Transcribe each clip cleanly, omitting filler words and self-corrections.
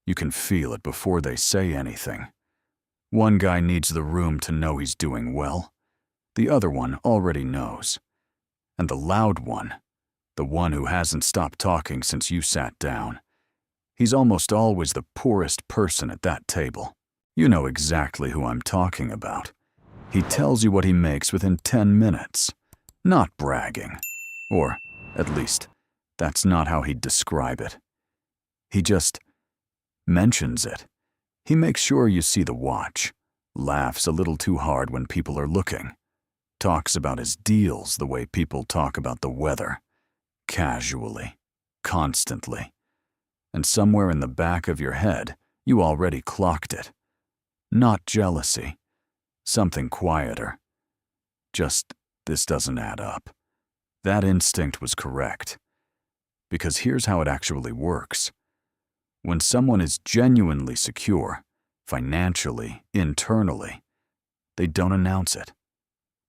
You can feel it before they say anything. One guy needs the room to know he's doing well. The other one already knows. And the loud one, the one who hasn't stopped talking since you sat down, he's almost always the poorest person at that table. You know exactly who I'm talking about. He tells you what he makes within 10 minutes. Not bragging. Or, at least, that's not how he'd describe it. He just mentions it. He makes sure you see the watch, laughs a little too hard when people are looking, talks about his deals the way people talk about the weather, casually, constantly. And somewhere in the back of your head, you already clocked it. Not jealousy, something quieter. Just, this doesn't add up. That instinct was correct. Because here's how it actually works. When someone is genuinely secure, financially, internally, they don't announce it.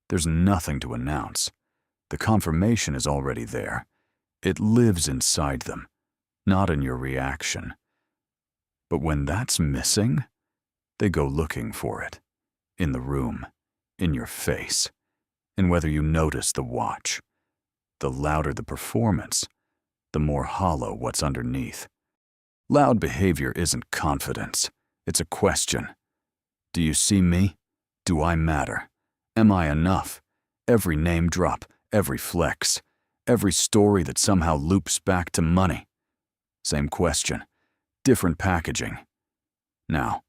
There's nothing to announce. The confirmation is already there. It lives inside them, not in your reaction. But when that's missing, they go looking for it. In the room, in your face, in whether you notice the watch. The louder the performance, the more hollow what's underneath. Loud behavior isn't confidence. It's a question. Do you see me? Do I matter? Am I enough? Every name drop, every flex, every story that somehow loops back to money. Same question, different packaging. Now,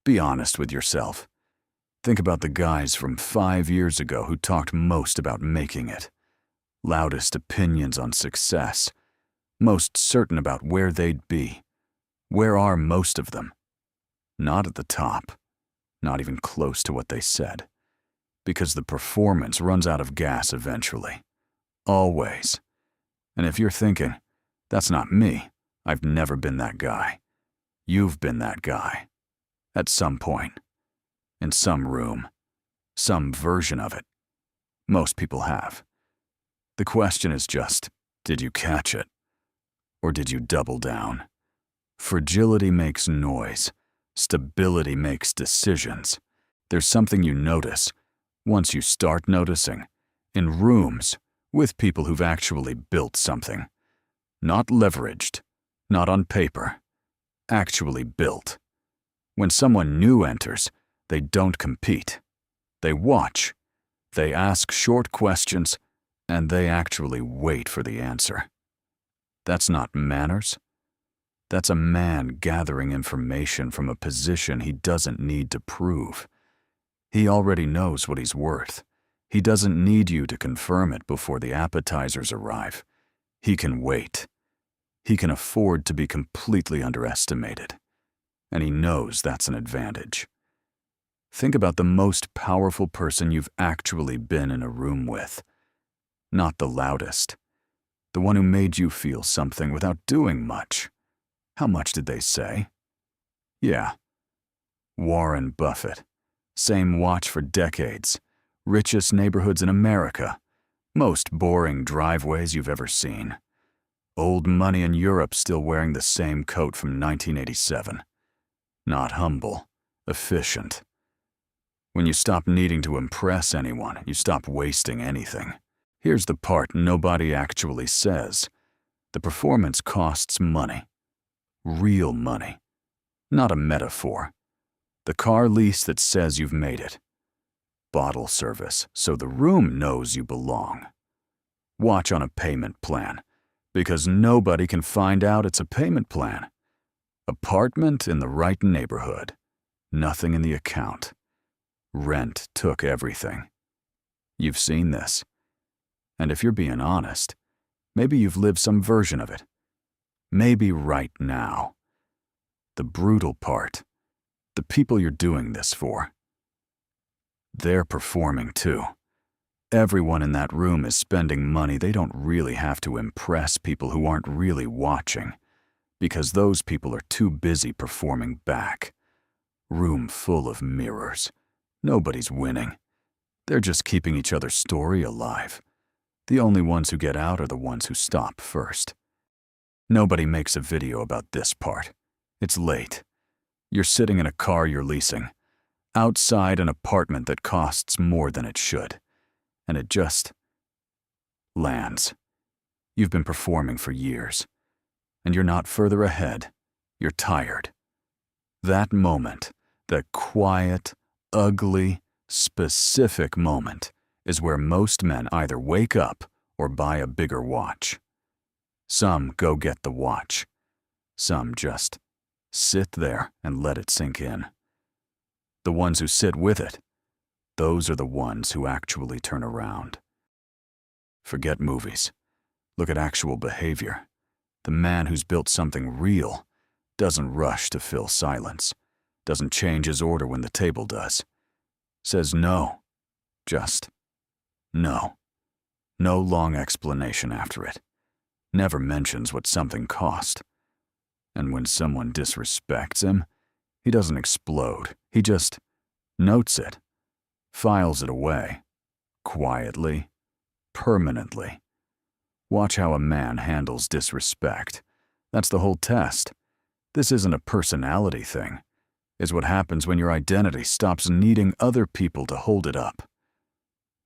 be honest with yourself. Think about the guys from 5 years ago who talked most about making it. Loudest opinions on success. Most certain about where they'd be. Where are most of them? Not at the top. Not even close to what they said. Because the performance runs out of gas eventually. Always. And if you're thinking, that's not me, I've never been that guy. You've been that guy. At some point. In some room. Some version of it. Most people have. The question is just, did you catch it? Or did you double down? Fragility makes noise. Stability makes decisions. There's something you notice, once you start noticing, in rooms, with people who've actually built something. Not leveraged, not on paper, actually built. When someone new enters, they don't compete. They watch. They ask short questions, and they actually wait for the answer. That's not manners. That's a man gathering information from a position he doesn't need to prove. He already knows what he's worth. He doesn't need you to confirm it before the appetizers arrive. He can wait. He can afford to be completely underestimated. And he knows that's an advantage. Think about the most powerful person you've actually been in a room with. Not the loudest. The one who made you feel something without doing much. How much did they say? Yeah. Warren Buffett. Same watch for decades. Richest neighborhoods in America. Most boring driveways you've ever seen. Old money in Europe still wearing the same coat from 1987. Not humble. Efficient. When you stop needing to impress anyone, you stop wasting anything. Here's the part nobody actually says. The performance costs money. Real money. Not a metaphor. The car lease that says you've made it. Bottle service, so the room knows you belong. Watch on a payment plan, because nobody can find out it's a payment plan. Apartment in the right neighborhood. Nothing in the account. Rent took everything. You've seen this. And if you're being honest, maybe you've lived some version of it. Maybe right now. The brutal part, the people you're doing this for, they're performing too. Everyone in that room is spending money they don't really have to impress people who aren't really watching, because those people are too busy performing back. Room full of mirrors. Nobody's winning. They're just keeping each other's story alive. The only ones who get out are the ones who stop first. Nobody makes a video about this part. It's late. You're sitting in a car you're leasing, outside an apartment that costs more than it should, and it just lands. You've been performing for years, and you're not further ahead. You're tired. That moment, that quiet, ugly, specific moment, is where most men either wake up or buy a bigger watch. Some go get the watch. Some just sit there and let it sink in. The ones who sit with it, those are the ones who actually turn around. Forget movies. Look at actual behavior. The man who's built something real doesn't rush to fill silence, doesn't change his order when the table does. Says no. Just no. No long explanation after it. Never mentions what something cost. And when someone disrespects him, he doesn't explode. He just notes it, files it away, quietly, permanently. Watch how a man handles disrespect. That's the whole test. This isn't a personality thing. It's what happens when your identity stops needing other people to hold it up.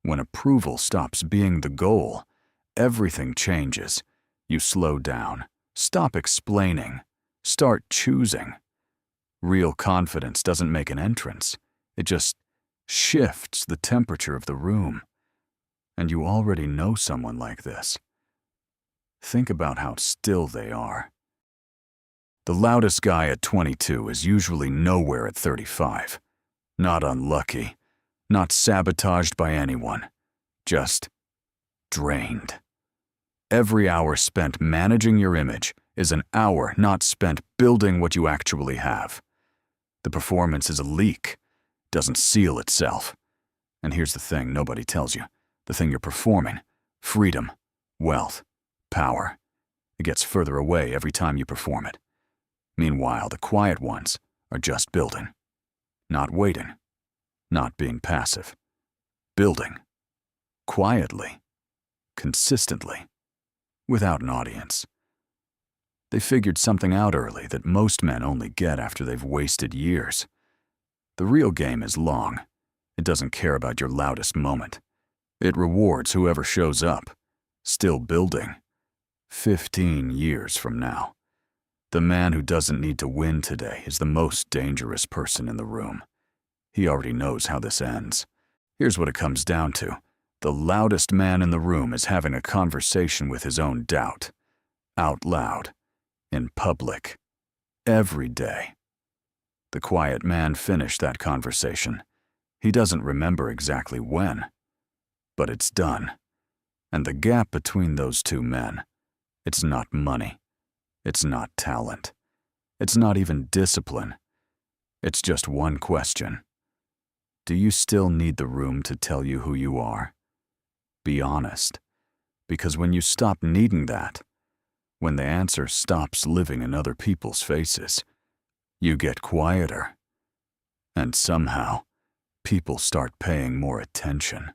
When approval stops being the goal, everything changes. You slow down, stop explaining, start choosing. Real confidence doesn't make an entrance. It just shifts the temperature of the room. And you already know someone like this. Think about how still they are. The loudest guy at 22 is usually nowhere at 35. Not unlucky, not sabotaged by anyone, just drained. Every hour spent managing your image is an hour not spent building what you actually have. The performance is a leak, doesn't seal itself. And here's the thing nobody tells you, the thing you're performing: freedom, wealth, power. It gets further away every time you perform it. Meanwhile, the quiet ones are just building. Not waiting. Not being passive. Building. Quietly. Consistently. Without an audience. They figured something out early that most men only get after they've wasted years. The real game is long. It doesn't care about your loudest moment. It rewards whoever shows up, still building. 15 years from now. The man who doesn't need to win today is the most dangerous person in the room. He already knows how this ends. Here's what it comes down to. The loudest man in the room is having a conversation with his own doubt. Out loud. In public. Every day. The quiet man finished that conversation. He doesn't remember exactly when. But it's done. And the gap between those two men, it's not money. It's not talent. It's not even discipline. It's just one question. Do you still need the room to tell you who you are? Be honest. Because when you stop needing that, when the answer stops living in other people's faces, you get quieter. And somehow, people start paying more attention.